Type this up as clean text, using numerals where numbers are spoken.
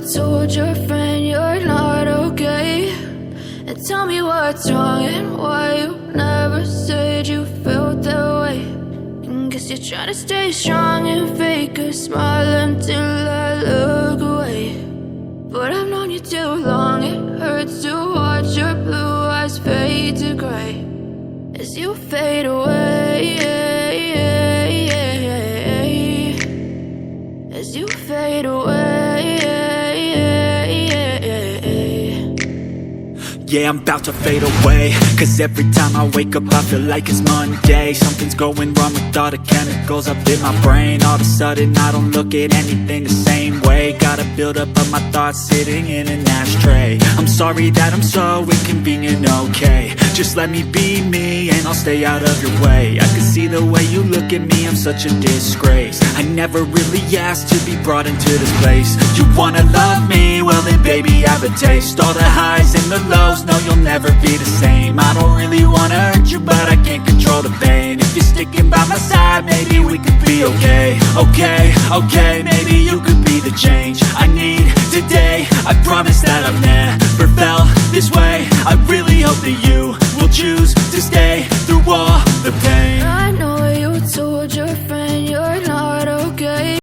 told your friend you're not okay, and tell me what's wrong and why you never said you felt that way. And guess you're trying to stay strong and fake a smile until I look away. But I've known you too long, it hurts to watch your blue eyes fade to gray as you fade away, as you fade away. Yeah, I'm about to fade away, cause every time I wake up I feel like it's Monday. Something's going wrong with all the chemicals up in my brain. All of a sudden I don't look at anything the same way. Got a buildup of my thoughts sitting in an ashtray. I'm sorry that I'm so inconvenient, okay. Just let me be me and I'll stay out of your way. I can see the way you look at me, I'm such a disgrace. I never really asked to be brought into this place. You wanna love me? Well then baby I have a taste. All the highs and the lows, no, you'll never be the same. I don't really wanna hurt you, but I can't control the pain. If you're sticking by my side, maybe we could be okay. Okay, maybe you could be the change I need today. I promise that I've never felt this way. I really hope that you will choose to stay through all the pain. I know you told your friend you're not okay.